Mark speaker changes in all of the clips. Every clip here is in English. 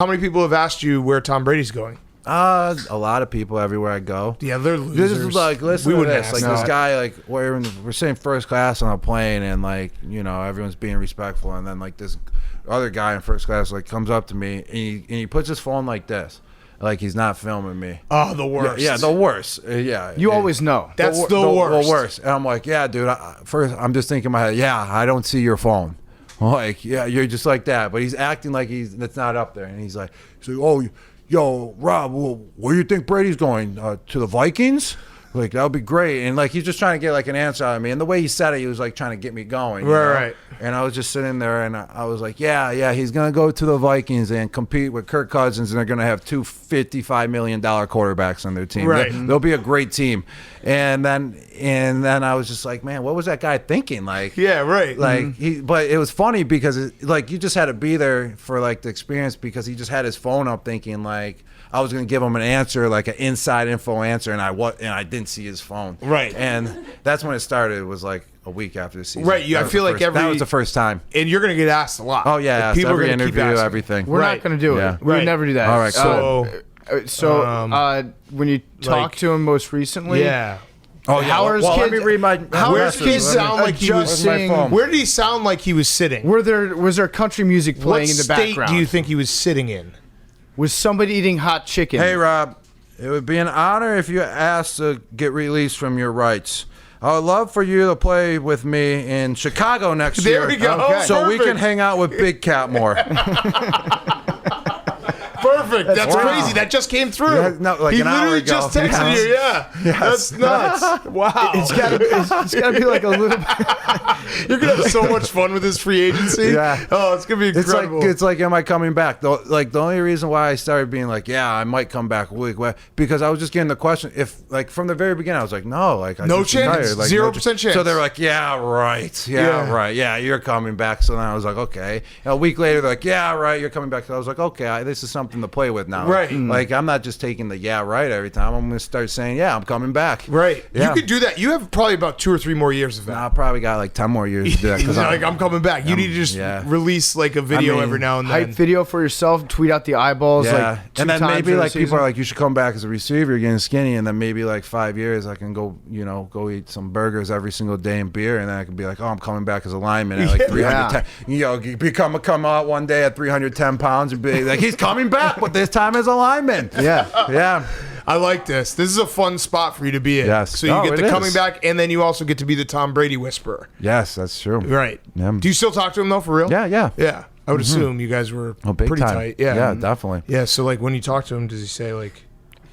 Speaker 1: How many people have asked you where Tom Brady's going?
Speaker 2: A lot of people everywhere I go.
Speaker 1: Yeah, they're losers.
Speaker 2: This is like, listen to this. Like
Speaker 1: that.
Speaker 2: this guy, like we're sitting first class on a plane, and like everyone's being respectful, and then like this other guy in first class like comes up to me, and he puts his phone like this. Like he's not filming me.
Speaker 1: Oh, the worst.
Speaker 2: Yeah, the worst. Yeah.
Speaker 3: You always know.
Speaker 1: That's the worst.
Speaker 2: The worst. And I'm like, yeah, dude. First, I'm just thinking in my head, yeah, I don't see your phone. Like, yeah, you're just like that. But he's acting like that's not up there. And he's like, oh, yo, Rob, where do you think Brady's going? To the Vikings? Like, that would be great. And, like, he's just trying to get, like, an answer out of me. And the way he said it, he was, like, trying to get me going.
Speaker 1: Right.
Speaker 2: And I was just sitting there, and I was like, yeah, he's going to go to the Vikings and compete with Kirk Cousins, and they're going to have two $55 million quarterbacks on their team.
Speaker 1: Right.
Speaker 2: They'll be a great team. And then I was just like, man, what was that guy thinking? Like,
Speaker 1: yeah, right.
Speaker 2: Like, but it was funny because, like, you just had to be there for, like, the experience because he just had his phone up thinking, like, I was going to give him an answer, like an inside info answer, and I didn't see his phone.
Speaker 1: Right.
Speaker 2: And that's when it started. It was like a week after the season.
Speaker 1: Right. I feel like
Speaker 2: that was the first time.
Speaker 1: And you're going to get asked a lot.
Speaker 2: Oh, yeah.
Speaker 1: People
Speaker 2: every
Speaker 1: are going to keep
Speaker 2: interview,
Speaker 1: asking.
Speaker 2: everything.
Speaker 3: We're not going to do it.
Speaker 2: Yeah.
Speaker 3: We would never do that.
Speaker 2: All right, cool.
Speaker 3: So when you talked to him most recently,
Speaker 1: yeah.
Speaker 2: Oh, yeah. Let me read my.
Speaker 1: Where did he sound like he was
Speaker 3: sitting?
Speaker 1: Where did he sound like he was sitting?
Speaker 3: Was there country music playing in the background?
Speaker 1: What state do you think he was sitting in?
Speaker 3: Was somebody eating hot chicken?
Speaker 2: Hey, Rob. It would be an honor if you asked to get released from your rights. I would love for you to play with me in Chicago next year.
Speaker 1: There we go.
Speaker 2: Okay. So we can hang out with Big Cat more.
Speaker 1: Perfect. That's crazy. That just came through.
Speaker 2: Yeah, no, like
Speaker 1: he
Speaker 2: an hour
Speaker 1: literally
Speaker 2: ago.
Speaker 1: just texted you. Yeah.
Speaker 2: Yes.
Speaker 1: That's nuts. Wow.
Speaker 3: It's gotta be like a little.
Speaker 1: You're gonna have so much fun with this free agency.
Speaker 2: Yeah.
Speaker 1: Oh, it's gonna be incredible.
Speaker 2: It's like, am I coming back? The only reason why I started being like, yeah, I might come back a week, because I was just getting the question. If like from the very beginning, I was like, no, like
Speaker 1: no chance,
Speaker 2: like,
Speaker 1: 0% chance.
Speaker 2: So they're like, yeah, right, right, yeah, you're coming back. So then I was like, okay. And a week later, they're like, yeah, right, you're coming back. So I was like, okay, this is something to play with now.
Speaker 1: Right.
Speaker 2: Like I'm not just taking the yeah, right every time. I'm gonna start saying, yeah, I'm coming back.
Speaker 1: Right.
Speaker 2: Yeah.
Speaker 1: You could do that. You have probably about 2 or 3 more years of that.
Speaker 2: I probably got like 10 more years to do that. Because
Speaker 1: I'm coming back. You need to just release like a video every now and then.
Speaker 3: Hype video for yourself. Tweet out the eyeballs.
Speaker 2: Yeah.
Speaker 3: Like
Speaker 2: and then maybe like people
Speaker 3: season.
Speaker 2: are like, you should come back as a receiver. You're getting skinny. And then maybe like 5 years, I can go eat some burgers every single day and beer. And then I can be like, oh, I'm coming back as a lineman at like 310. Come out one day at 310 pounds and be like, he's coming back, but this time as a lineman. Yeah.
Speaker 1: I like this. This is a fun spot for you to be in.
Speaker 2: Yes.
Speaker 1: So you get the coming back, and then you also get to be the Tom Brady whisperer.
Speaker 2: Yes, that's true.
Speaker 1: Right.
Speaker 2: Yeah.
Speaker 1: Do you still talk to him though, for real?
Speaker 2: Yeah.
Speaker 1: Yeah. I would assume you guys were
Speaker 2: big
Speaker 1: pretty
Speaker 2: time.
Speaker 1: tight. Yeah.
Speaker 2: Yeah, definitely.
Speaker 1: Yeah. So like when you talk to him, does he say like?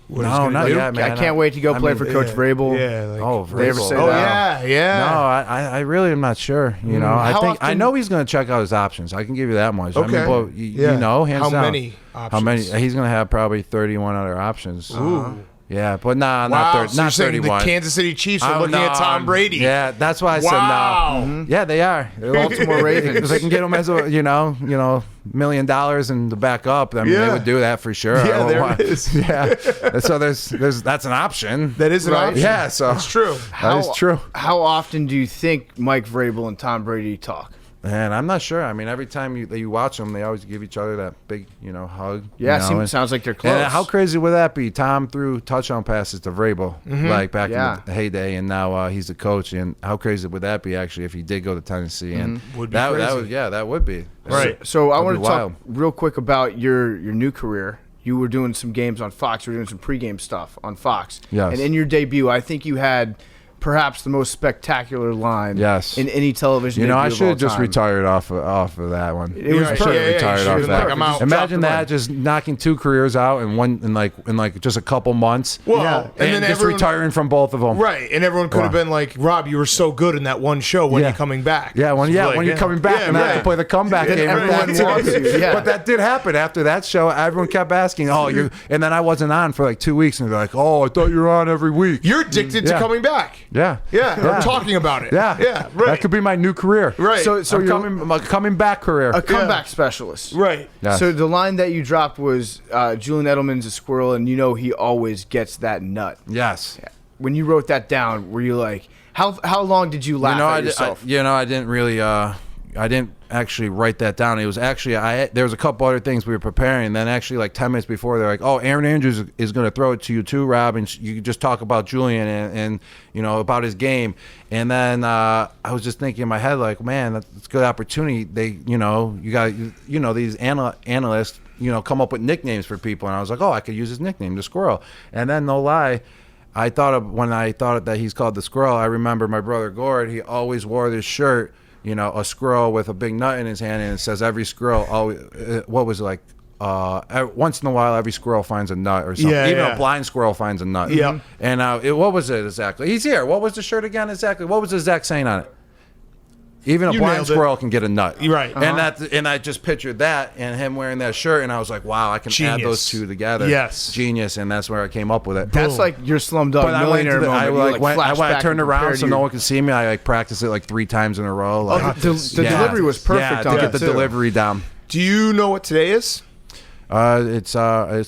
Speaker 1: What he's
Speaker 2: No,
Speaker 1: gonna
Speaker 2: not
Speaker 1: do?
Speaker 2: yet, man.
Speaker 3: I can't wait to go play for Coach Vrabel.
Speaker 1: Yeah. Like,
Speaker 2: Vrabel.
Speaker 3: They ever say
Speaker 1: oh
Speaker 3: that?
Speaker 1: yeah.
Speaker 2: No, I really am not sure. I know he's going to check out his options. I can give you that much.
Speaker 1: Okay.
Speaker 2: I mean, hands
Speaker 1: How
Speaker 2: down.
Speaker 1: many options?
Speaker 2: How many? He's going to have probably 31 other options.
Speaker 1: Ooh.
Speaker 2: Yeah, but not
Speaker 1: So you're
Speaker 2: not
Speaker 1: saying
Speaker 2: 31.
Speaker 1: the Kansas City Chiefs are looking at Tom Brady.
Speaker 2: Yeah, that's why I said no.
Speaker 1: Wow.
Speaker 2: Yeah, they are. They're
Speaker 3: Baltimore Ravens.
Speaker 2: If they can get him as a $1 million and to back up, I mean, they would do that for sure.
Speaker 1: Yeah, there it is.
Speaker 2: Yeah, so there's that's an option.
Speaker 1: That is an option.
Speaker 2: Yeah, so
Speaker 1: that's true.
Speaker 2: That is true.
Speaker 3: How often do you think Mike Vrabel and Tom Brady talk?
Speaker 2: And I'm not sure. I mean, every time you watch them, they always give each other that big, hug.
Speaker 3: Yeah, sounds like they're close.
Speaker 2: And how crazy would that be? Tom threw touchdown passes to Vrabel, like back in the heyday, and now he's the coach. And how crazy would that be, actually, if he did go to Tennessee? And
Speaker 1: would be crazy.
Speaker 2: that would be.
Speaker 1: Right.
Speaker 3: So I want to
Speaker 2: wild.
Speaker 3: talk real quick about your new career. You were doing some games on Fox. You were doing some pregame stuff on Fox.
Speaker 2: Yes.
Speaker 3: And in your debut, I think you had perhaps the most spectacular line in any television debut
Speaker 2: I
Speaker 3: of
Speaker 2: should
Speaker 3: all
Speaker 2: have just
Speaker 3: time.
Speaker 2: retired off of that one.
Speaker 3: It was
Speaker 2: I should have retired off that.
Speaker 1: I'm out.
Speaker 2: Imagine that, just knocking 2 careers out in like just a couple months.
Speaker 1: Well,
Speaker 2: and then just retiring from both of them.
Speaker 1: Right, and everyone could have been like, Rob, you were so good in that one show. When are you coming back?
Speaker 2: Yeah, when you're coming back, and I have to play the comeback game.
Speaker 3: Everyone wants you. Yeah.
Speaker 2: But that did happen after that show. Everyone kept asking, and then I wasn't on for like 2 weeks, and they're like, oh, I thought you were on every week.
Speaker 1: You're addicted to coming back.
Speaker 2: Yeah.
Speaker 1: Or talking about it.
Speaker 2: Yeah.
Speaker 1: Right.
Speaker 2: That could be my new career.
Speaker 1: Right.
Speaker 3: So you're
Speaker 2: my coming back career.
Speaker 3: a comeback specialist.
Speaker 1: Right.
Speaker 2: Yes.
Speaker 3: So the line that you dropped was Julian Edelman's a squirrel, and he always gets that nut.
Speaker 2: Yes.
Speaker 3: When you wrote that down, were you like, how long did you laugh at yourself?
Speaker 2: I didn't really I didn't actually write that down. It was actually there was a couple other things we were preparing, and then actually like 10 minutes before, they're like, "Oh, Aaron Andrews is going to throw it to you too, Rob, and you just talk about Julian and about his game." And then I was just thinking in my head, like, man, that's a good opportunity. They, you got these analysts, come up with nicknames for people, and I was like, oh, I could use his nickname, the Squirrel. And then no lie, when I thought that he's called the Squirrel, I remember my brother Gord. He always wore this shirt, a squirrel with a big nut in his hand, and it says every squirrel always. What was it like? Once in a while, every squirrel finds a nut or something. Even a blind squirrel finds a nut.
Speaker 1: Yeah.
Speaker 2: And what was it exactly? He's here. What was the shirt again exactly? What was the exact saying on it? Even a blind squirrel can get a nut.
Speaker 1: Right.
Speaker 2: And I just pictured that and him wearing that shirt, and I was like, wow, I can add those two together.
Speaker 1: Yes.
Speaker 2: Genius, and that's where I came up with it.
Speaker 3: That's like your Slumdog Millionaire moment.
Speaker 2: I turned around so no one could see me. I practiced it like 3 times in a row.
Speaker 3: The delivery was perfect
Speaker 2: to get the delivery down.
Speaker 1: Do you know what today is?
Speaker 2: It's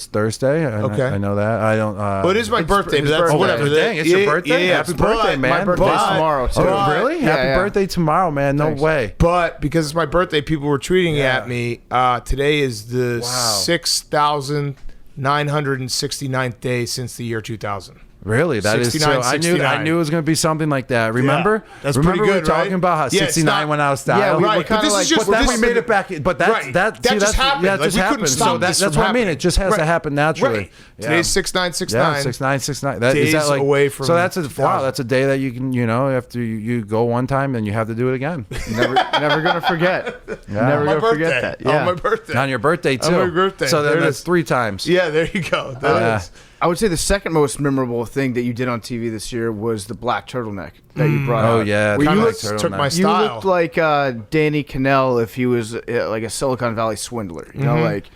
Speaker 2: Thursday.
Speaker 1: Okay.
Speaker 2: I know that. I don't.
Speaker 1: Well, it is my birthday. But that's
Speaker 2: whatever. Dang, it's your birthday.
Speaker 1: Yeah,
Speaker 2: Happy birthday, man.
Speaker 3: My birthday's tomorrow too.
Speaker 2: Oh, really? Happy birthday tomorrow, man. No way.
Speaker 1: But because it's my birthday, people were tweeting at me. Today is the 6,969th day since the year 2000.
Speaker 2: Really? That is so. I knew it was going to be something like that. Remember?
Speaker 1: Yeah, that's
Speaker 2: Remember
Speaker 1: pretty good,
Speaker 2: we were talking about how 69 went out of style?
Speaker 3: Yeah,
Speaker 1: right. But this is just.
Speaker 2: But then we made it back. But that just happened.
Speaker 1: Yeah, it just happened.
Speaker 2: So that's what I mean. It just has to happen naturally.
Speaker 1: Right. Today's 6969.
Speaker 2: Yeah, 6969.
Speaker 1: Days away from.
Speaker 2: So that's a day that you can after you go one time, then you have to do it again.
Speaker 3: Never gonna forget. Never gonna forget that. Yeah.
Speaker 1: On my birthday.
Speaker 2: On your birthday too.
Speaker 1: On my birthday.
Speaker 2: So then that's 3 times.
Speaker 1: Yeah, there you go. That is.
Speaker 3: I would say the second most memorable thing that you did on TV this year was the black turtleneck that you brought out.
Speaker 2: Oh, yeah.
Speaker 1: Where you took my style.
Speaker 3: You looked like Danny Cannell if he was like a Silicon Valley swindler. You know, like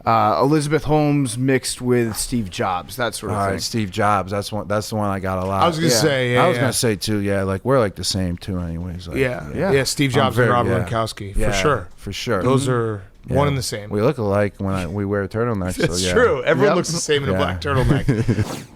Speaker 3: Elizabeth Holmes mixed with Steve Jobs, that sort of thing.
Speaker 2: All right, Steve Jobs. That's the one I got a lot.
Speaker 1: I was going to say,
Speaker 2: I was going to say, too, like, we're like the same, too, anyways. Like,
Speaker 1: yeah, Steve Jobs and Rob Gronkowski, for sure.
Speaker 2: For sure.
Speaker 1: Those are one and the same.
Speaker 2: We look alike when we wear turtlenecks.
Speaker 1: It's
Speaker 2: so,
Speaker 1: true. Everyone looks the same in a black turtleneck.